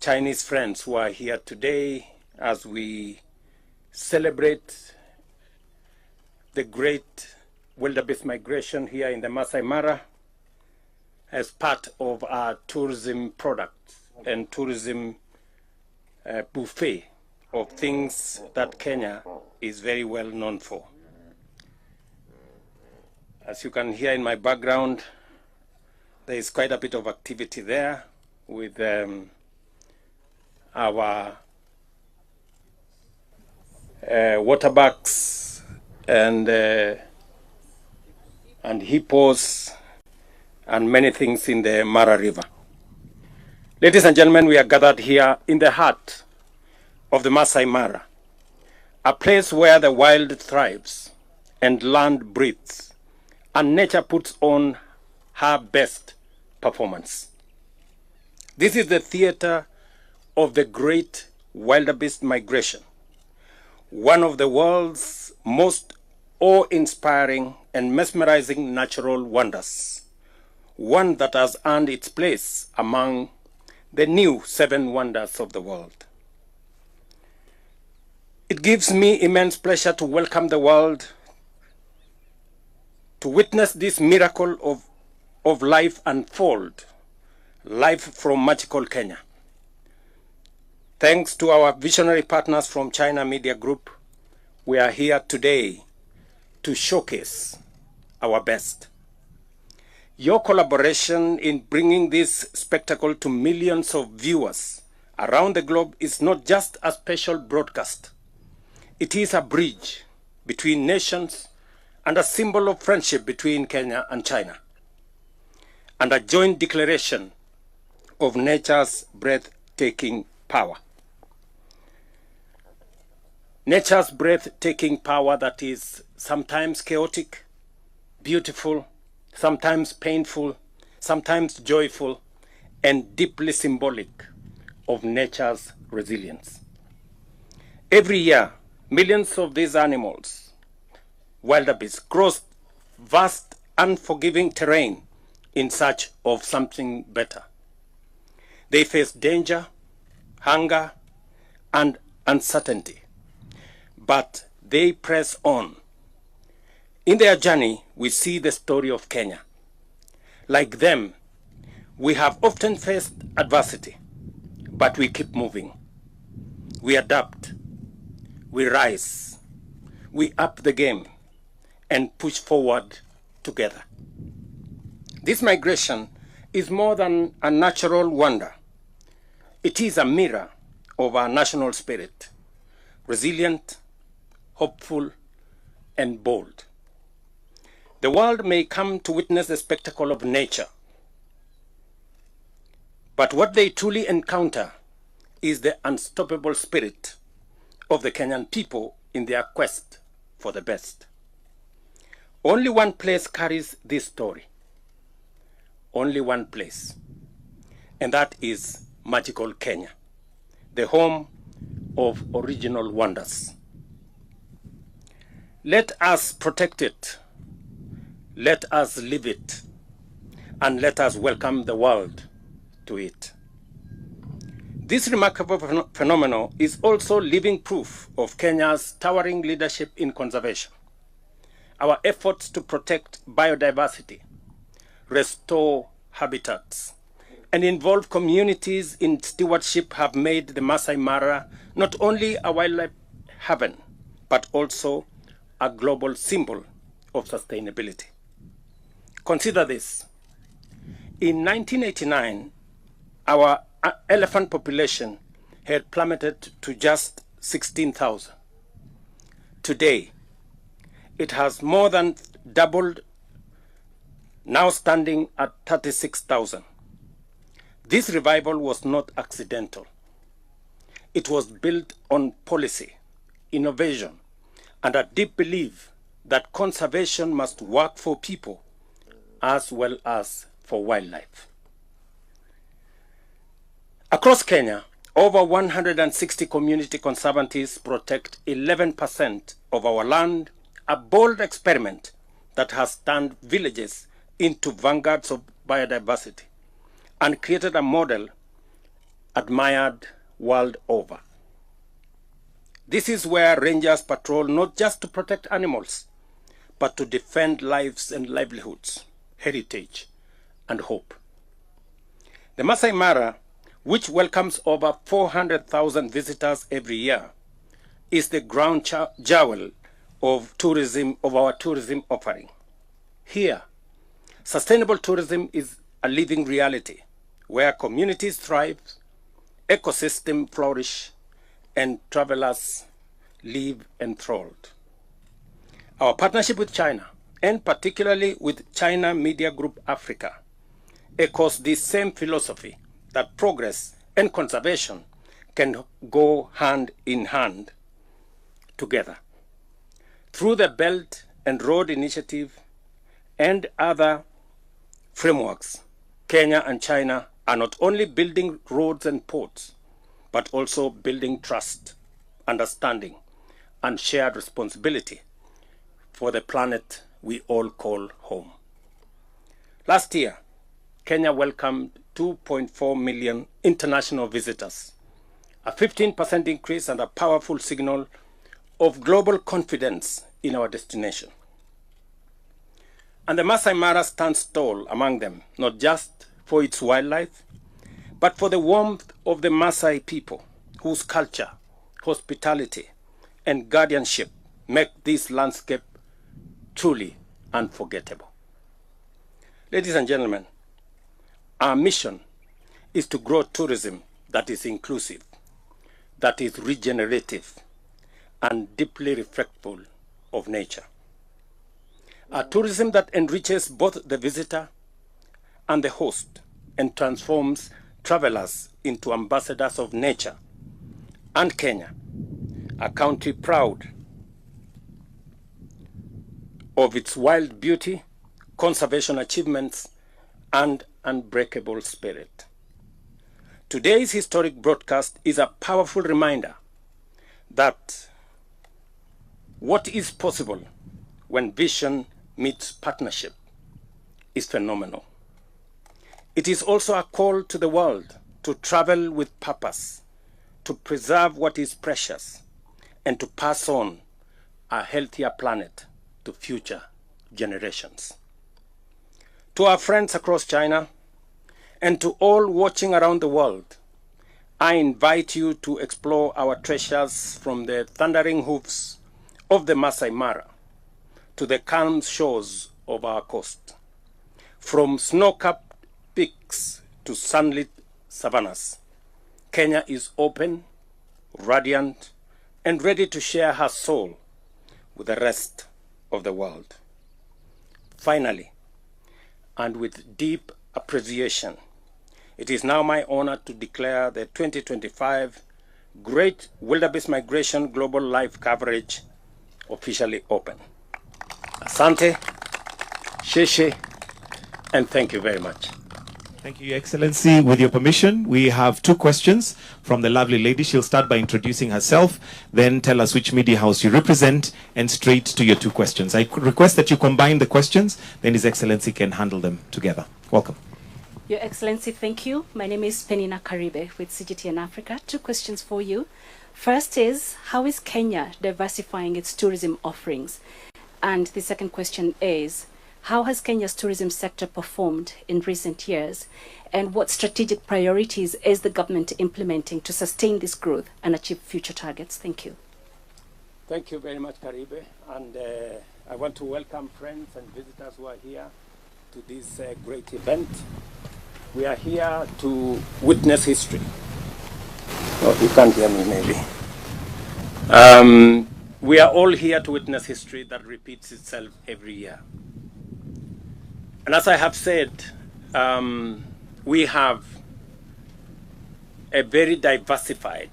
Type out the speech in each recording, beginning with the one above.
Chinese friends who are here today as we celebrate the great wildebeest migration here in the Maasai Mara as part of our tourism product and tourism buffet of things that Kenya is very well known for. As you can hear in my background, there is quite a bit of activity there with our waterbucks and hippos and many things in the Mara River. Ladies and gentlemen, we are gathered here in the heart of the Maasai Mara, a place where the wild thrives and land breathes and nature puts on her best performance. This is the theater of the great wildebeest migration, one of the world's most awe-inspiring and mesmerizing natural wonders, one that has earned its place among the new 7 wonders of the world. It gives me immense pleasure to welcome the world to witness this miracle of life unfold, life from magical Kenya. Thanks to our visionary partners from China Media Group, we are here today to showcase our best. Your collaboration in bringing this spectacle to millions of viewers around the globe is not just a special broadcast. It is a bridge between nations and a symbol of friendship between Kenya and China, and a joint declaration of nature's breathtaking power. Nature's breathtaking power that is sometimes chaotic, beautiful, sometimes painful, sometimes joyful, and deeply symbolic of nature's resilience. Every year, millions of these animals, wildebeest, cross vast, unforgiving terrain in search of something better. They face danger, hunger, and uncertainty, but they press on. In their journey, we see the story of Kenya. Like them, we have often faced adversity, but we keep moving. We adapt, we rise, we up the game, and push forward together. This migration is more than a natural wonder. It is a mirror of our national spirit, resilient, hopeful, and bold. The world may come to witness the spectacle of nature, but what they truly encounter is the unstoppable spirit of the Kenyan people in their quest for the best. Only one place carries this story. Only one place. And that is magical Kenya, the home of original wonders. Let us protect it. Let us live it. And let us welcome the world to it. This remarkable phenomenon is also living proof of Kenya's towering leadership in conservation. Our efforts to protect biodiversity, restore habitats, and involve communities in stewardship have made the Maasai Mara not only a wildlife haven, but also a global symbol of sustainability. Consider this. In 1989, our elephant population had plummeted to just 16,000. Today, it has more than doubled, now standing at 36,000. This revival was not accidental. It was built on policy, innovation, and a deep belief that conservation must work for people as well as for wildlife. Across Kenya, over 160 community conservancies protect 11% of our land, a bold experiment that has turned villages into vanguards of biodiversity and created a model admired world over. This is where rangers patrol not just to protect animals, but to defend lives and livelihoods, heritage, and hope. The Maasai Mara, which welcomes over 400,000 visitors every year, is the ground jewel of our tourism offering. Here, sustainable tourism is a living reality where communities thrive, ecosystems flourish, and travelers live enthralled. Our partnership with China, and particularly with China Media Group Africa, echoes this same philosophy that progress and conservation can go hand in hand together. Through the Belt and Road Initiative and other frameworks, Kenya and China are not only building roads and ports, but also building trust, understanding, and shared responsibility for the planet we all call home. Last year, Kenya welcomed 2.4 million international visitors, a 15% increase and a powerful signal of global confidence in our destination. And the Maasai Mara stands tall among them, not just for its wildlife, but for the warmth of the Maasai people, whose culture, hospitality, and guardianship make this landscape truly unforgettable. Ladies and gentlemen, our mission is to grow tourism that is inclusive, that is regenerative, and deeply respectful of nature. A tourism that enriches both the visitor and the host and transforms travelers into ambassadors of nature and Kenya, a country proud of its wild beauty, conservation achievements, and unbreakable spirit. Today's historic broadcast is a powerful reminder that what is possible when vision meets partnership is phenomenal. It is also a call to the world to travel with purpose, to preserve what is precious, and to pass on a healthier planet to future generations. To our friends across China, and to all watching around the world, I invite you to explore our treasures from the thundering hoofs of the Maasai Mara to the calm shores of our coast, from snow-capped peaks to sunlit savannas. Kenya is open, radiant, and ready to share her soul with the rest of the world. Finally, and with deep appreciation, it is now my honor to declare the 2025 Great Wildebeest Migration Global Live Coverage officially open. Asante, sheshe, and thank you very much. Thank you, Your Excellency. With your permission, we have two questions from the lovely lady. She'll start by introducing herself, then tell us which media house you represent, and straight to your two questions. I could request that you combine the questions, then His Excellency can handle them together. Welcome. Your Excellency, thank you. My name is Penina Karibe with CGTN Africa. Two questions for you. First is, how is Kenya diversifying its tourism offerings? And the second question is, how has Kenya's tourism sector performed in recent years? And what strategic priorities is the government implementing to sustain this growth and achieve future targets? Thank you. Thank you very much, Karibe. And I want to welcome friends and visitors who are here to this great event. We are here to witness history. Oh, you can't hear me, maybe. We are all here to witness history that repeats itself every year. And as I have said, we have a very diversified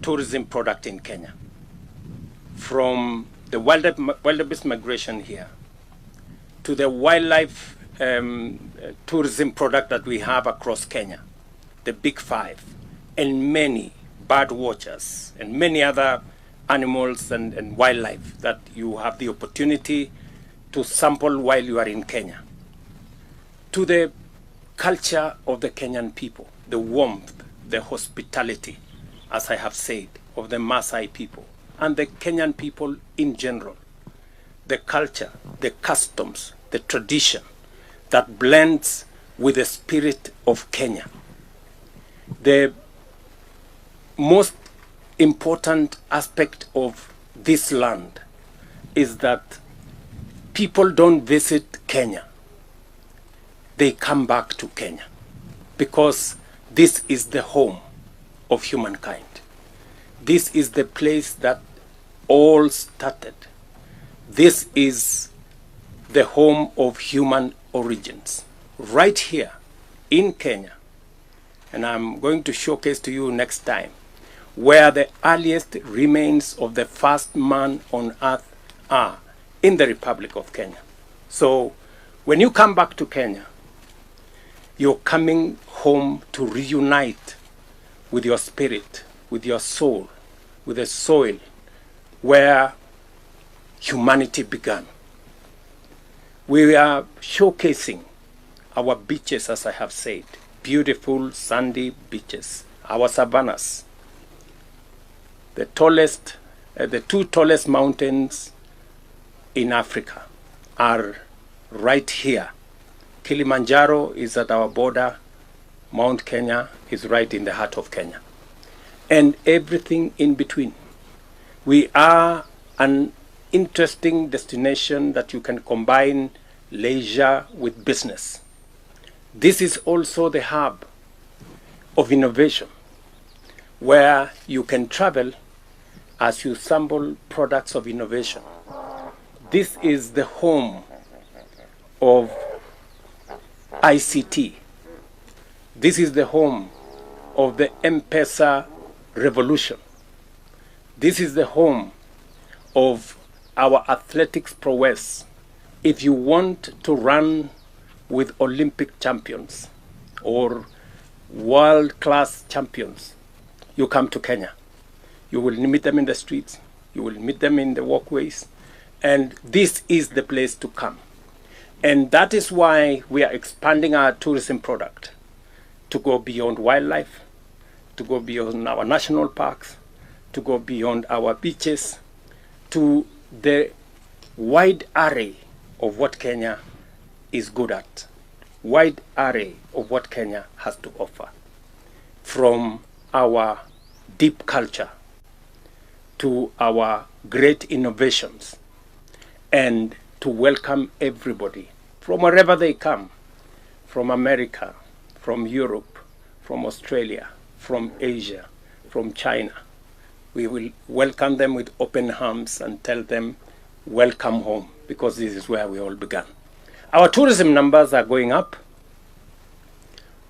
tourism product in Kenya. From the wildebeest migration here to the wildlife tourism product that we have across Kenya, the Big Five, and many bird watchers and many other animals and wildlife that you have the opportunity to sample while you are in Kenya, to the culture of the Kenyan people, the warmth, the hospitality, as I have said, of the Maasai people and the Kenyan people in general. The culture, the customs, the tradition that blends with the spirit of Kenya. The most important aspect of this land is that people don't visit Kenya. They come back to Kenya because this is the home of humankind. This is the place that all started. This is the home of human origins, right here in Kenya. And I'm going to showcase to you next time where the earliest remains of the first man on earth are, in the Republic of Kenya. So when you come back to Kenya, you're coming home to reunite with your spirit, with your soul, with the soil where humanity began. We are showcasing our beaches, as I have said, beautiful sandy beaches, our savannas. The two tallest mountains in Africa are right here. Kilimanjaro is at our border. Mount Kenya is right in the heart of Kenya. And everything in between. We are an interesting destination that you can combine leisure with business. This is also the hub of innovation, where you can travel as you sample products of innovation. This is the home of ICT. This is the home of the M-Pesa revolution. This is the home of our athletics prowess. If you want to run with Olympic champions or world-class champions, you come to Kenya. You will meet them in the streets. You will meet them in the walkways. And this is the place to come. And that is why we are expanding our tourism product to go beyond wildlife, to go beyond our national parks, to go beyond our beaches, to the wide array of what Kenya is good at, wide array of what Kenya has to offer, from our deep culture to our great innovations, and to welcome everybody from wherever they come, from America, from Europe, from Australia, from Asia, from China. We will welcome them with open arms and tell them, welcome home, because this is where we all began. Our tourism numbers are going up.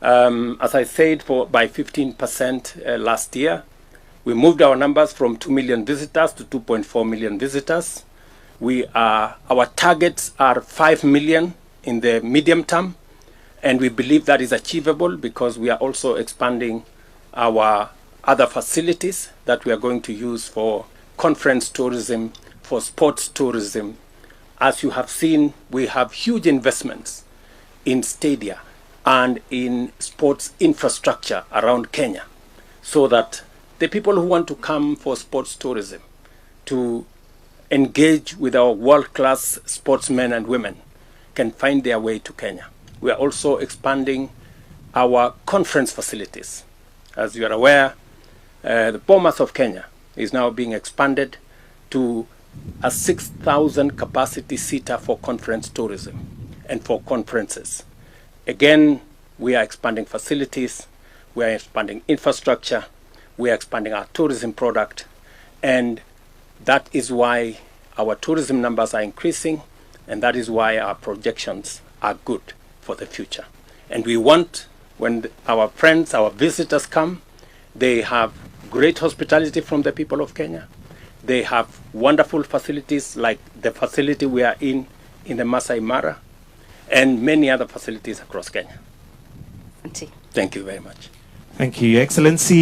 As I said, by 15% last year. We moved our numbers from 2 million visitors to 2.4 million visitors. Our targets are 5 million in the medium term, and we believe that is achievable because we are also expanding our other facilities that we are going to use for conference tourism, for sports tourism. As you have seen, we have huge investments in stadia and in sports infrastructure around Kenya, so that the people who want to come for sports tourism, to engage with our world-class sportsmen and women, can find their way to Kenya. We are also expanding our conference facilities. As you are aware, the Bomas of Kenya is now being expanded to a 6,000 capacity seater for conference tourism and for conferences. Again, we are expanding facilities, we are expanding infrastructure, we are expanding our tourism product, and that is why our tourism numbers are increasing, and that is why our projections are good for the future. And we want, when our friends, our visitors come, they have great hospitality from the people of Kenya. They have wonderful facilities like the facility we are in the Maasai Mara, and many other facilities across Kenya. Thank you very much. Thank you, Your Excellency.